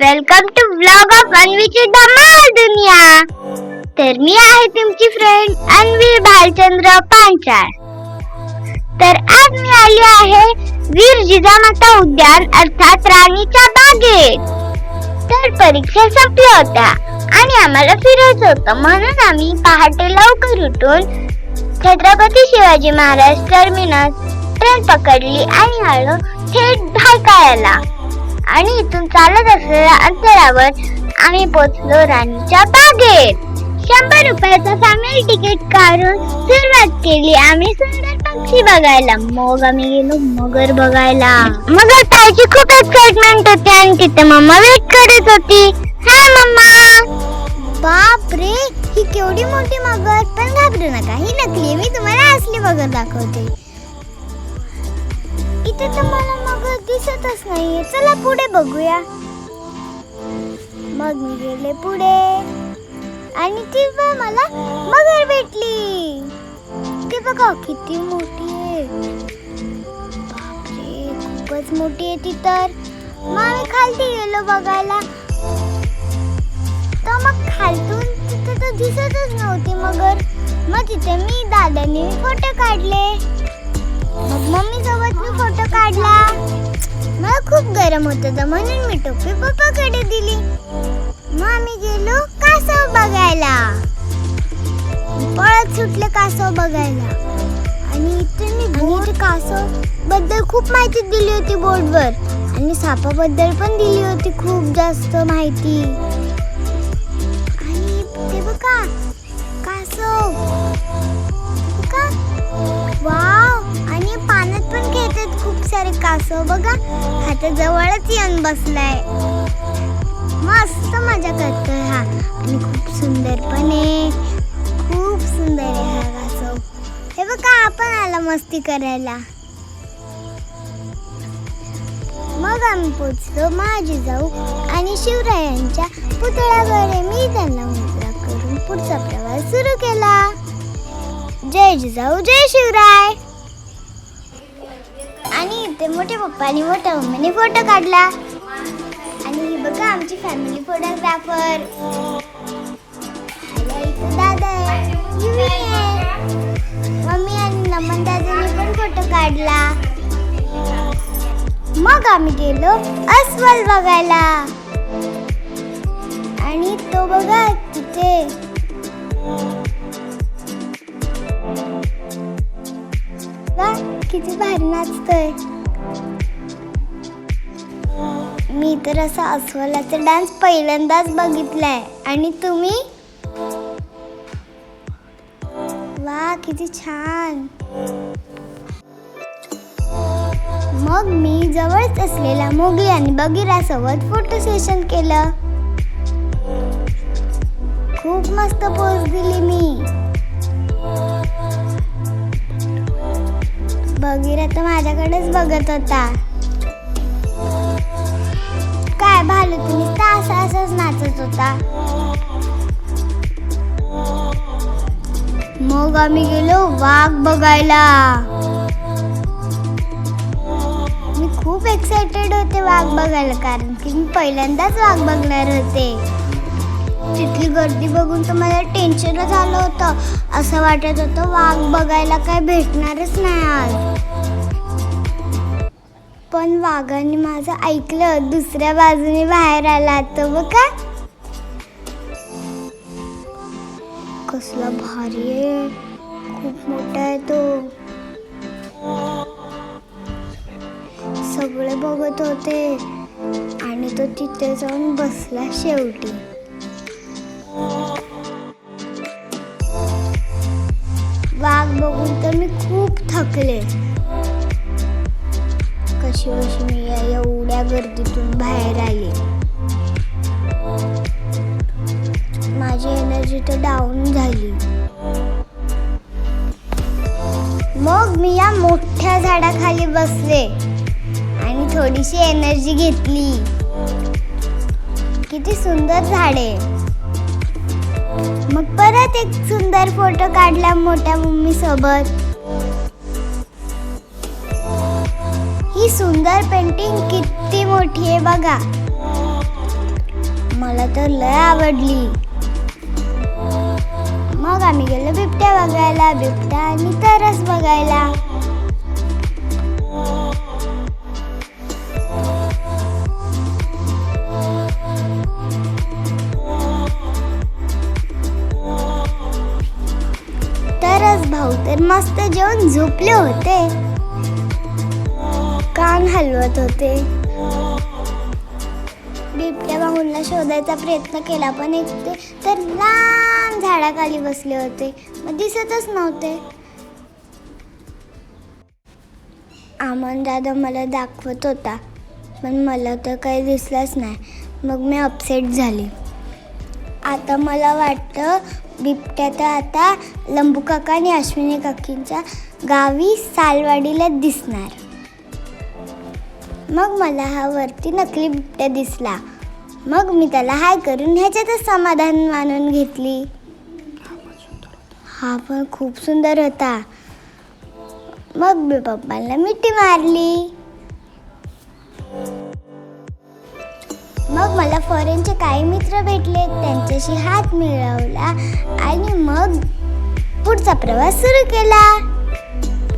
Welcome to vlog of अन्वीची धमाल दुनिया। तर मी आहे तुमची फ्रेंड अन्वी भालचंद्र पांचाळ। तर आज मी आली आहे वीर जिजामाता उद्यान अर्थात राणीच्या बागेत। तर परीक्षा संपल्या होत्या आणि आम्हाला फिरायचं होतं, म्हणून आम्ही पहाटे लवकर उठून छत्रपती शिवाजी महाराज टर्मिनस ट्रेन पकडली आणि आलो थेट भायखळ्याला। आणि इथून चालत असलेल्या अंतरावर आम्ही पोहोचलो राणीच्या बागेत। 100 रुपयाचा फॅमिली तिकीट काढून सुरुवात केली आम्ही सुंदर पक्षी बघायला। मग आम्ही गेलो मगर बघायला। मगर पाहायची खूप एक्साइटमेंट होती आणि तिथे मम्मा वेट करत होती। हाय मम्मा। बाप रे, ही केवढी मोठी मगर! पण घाबरू नका, ही नकली, मी तुम्हाला असली मगर दाखवते। इथे तर मला मगर दिसतच नाहीये, चला पुढे बघूया। मग मी गेले पुढे आणि तेव्हा मला मगर भेटली। ते बघा किती मोठी आहे, बापरे खूपच मोठी आहे ती तर। मग आम्ही खालती गेलो बघायला, तर मग खालतून तिथे तर दिसतच नव्हती मगर। मग तिथे मी दादाने फोटो काढले, मग मम्मी सोबत मी फोटो काढला। मला खूप गरम होत होतं म्हणून मी टोपी पप्पाकडे दिली। मग आम्ही गेलो कासव बघायला, पळत सुटले कासव बघायला। आणि इथे कासव बद्दल खूप माहिती दिली होती बोर्डवर, आणि सापाबद्दल पण दिली होती खूप जास्त माहिती। आणि ते बघा कासव, बघा वाव, आणि पाण्यात पण खेळतात खूप सारे कासव बघा। हातात जवळच येऊन बसलाय, मस्त मजा करतोय हा, आणि खूप सुंदर पण आहे, खूप सुंदर आहे हा कासव। हे बघा आपण आला मस्ती करायला। मग आम्ही पोचलो जिजाऊ आणि शिवरायांच्या पुतळ्याकडे। मी त्यांना मुद्रा करून पुढचा प्रवास सुरू केला। जय जिजाऊ जय शिवराय। आणि इथे मोठ्या पप्पानी मोठ्या मम्मीने फोटो काढला। आणि ही बघा आमची फॅमिली फोटोग्राफर, इथे दादा आहे, युवी आहे, मम्मी आणि नमन दादाने पण फोटो काढला। मग आम्ही गेलो अस्वल बघायला, आणि तो बघा तिथे किती भारी नाचतोय। मी तर असा अस्वलाचा डान्स पहिल्यांदाच बघितलाय, आणि तुम्ही? वा किती छान। मग मी जवळच असलेल्या मोगली आणि बगीरा सोबत फोटो सेशन केलं। खूप मस्त पोज दिली मी। बगीरा तर माझ्याकडेच बघत होता। काय भालू, तुम्ही असंच नाचत होता। मग आम्ही गेलो वाघ बघायला। मी खूप एक्साइटेड होते वाघ बघायला, कारण की मी पहिल्यांदाच वाघ बघणार होते। तिथली गर्दी बघून तर मला टेन्शनच आलं होतं, असं वाटत होतं वाघ बघायला काय भेटणारच नाही आज। पण वाघाने माझं ऐकलं, दुसऱ्या बाजूने बाहेर आला तो बघा, कसला भारी आहे, खूप मोठा आहे तो। सगळे बघत होते आणि तो तिथे जाऊन बसला शेवटी। वाघ बघून तर मी खूप थकले। कशी मी एवढ्या गर्दीतून बाहेर आले, माझी एनर्जी तर डाऊन झाली। मग मी या मोठ्या झाडाखाली बसले आणि थोडीशी एनर्जी घेतली। किती सुंदर झाड आहे। मग परत एक सुंदर फोटो काढला मोठ्या मम्मी सोबत। ही सुंदर पेंटिंग किती मोठी आहे बघा। मला तर लय आवडली. मग आम्ही गेलो बिबट्या बघायला, बिबट्या आणि तरस बघायला. तरस भाऊ तर मस्त जेवून झोपले होते, कान हलवत होते. बिबट्या भाऊंना शोधायचा प्रयत्न केला, पण एक ते तर लांब झाडाखाली बसले होते, मग दिसतच नव्हते. आमन दादा मला दाखवत होता, पण मला तर काही दिसलंच नाही. मग मी अपसेट झाली. आता मला वाटतं बिबट्या तर आता लंबू काका आणि अश्विनी काकींच्या गावी सालवाडीला दिसणार. मग मला हा वरती नकली बिबट्या दिसला. मग मी त्याला हाय करून ह्याच्यातच समाधान मानून घेतली. हा पण खूप सुंदर होता. मग मी पप्पांना मिठी मारली. मग मला फॉरेनचे काही मित्र भेटले, त्यांच्याशी हात मिळवला आणि मग पुढचा प्रवास सुरू केला.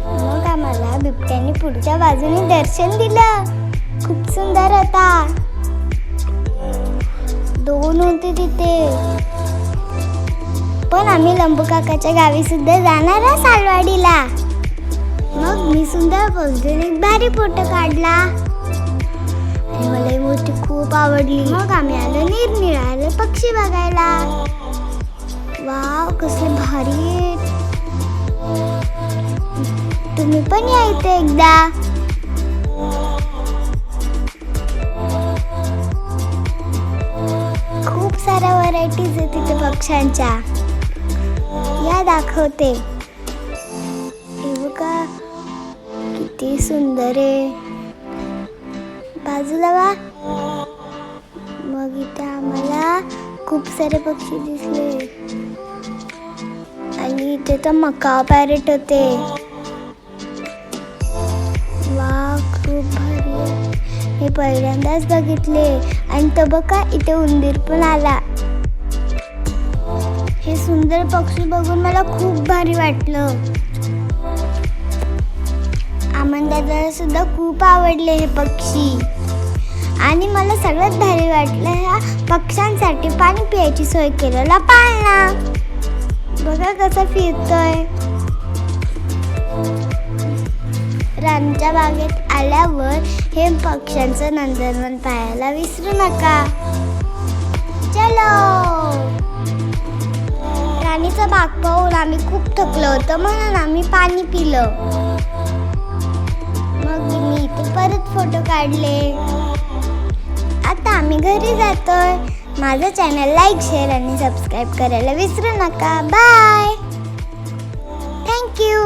मग आम्हाला बिबट्याने पुढच्या बाजूने दर्शन दिलं. खूप सुंदर होता. 2 होते तिथे. पण आम्ही लंबू काकाच्या गावी सुद्धा जाणार आहे, सालवाडीला. मग मी सुंदर पोजून एक भारी फोटो काढला आणि मला ही मूर्ती खूप आवडली. मग आम्ही आलो निरनिराळे पक्षी बघायला. वाव, कसले भारी आहेत. तुम्ही पण या इथे एकदा. खूप साऱ्या व्हरायटीज आहेत तिथे पक्ष्यांच्या. या दाखवते. हे बघा किती सुंदर आहे. बाजूला वा. मग इथे आम्हाला खूप सारे पक्षी दिसले आणि इथे तर मकाव पॅरेट होते. वा, खूप भारी आहे. हे पहिल्यांदाच बघितले. आणि तो बघा इथे उंदीर पण आला. हे सुंदर पक्षी बघून मला खूप भारी वाटलं. आमंदाला सुद्धा खूप आवडले हे पक्षी. आणि मला सगळ्यात भारी वाटलं ह्या पक्ष्यांसाठी पाणी प्यायची सोय केलेला पाळणा. बघा कसा फिरतोय. रानच्या बागेत आल्यावर हे पक्ष्यांचं नंदनवन पाहायला विसरू नका. चलो. राणीचा बाग पाहून आम्ही खूप थकलो होतो, म्हणून आम्ही पाणी पिलं. मग मी इथे परत फोटो काढले. आता आम्ही घरी जातोय. माझं चॅनल लाईक, शेअर आणि सबस्क्राईब करायला विसरू नका. बाय. थँक्यू.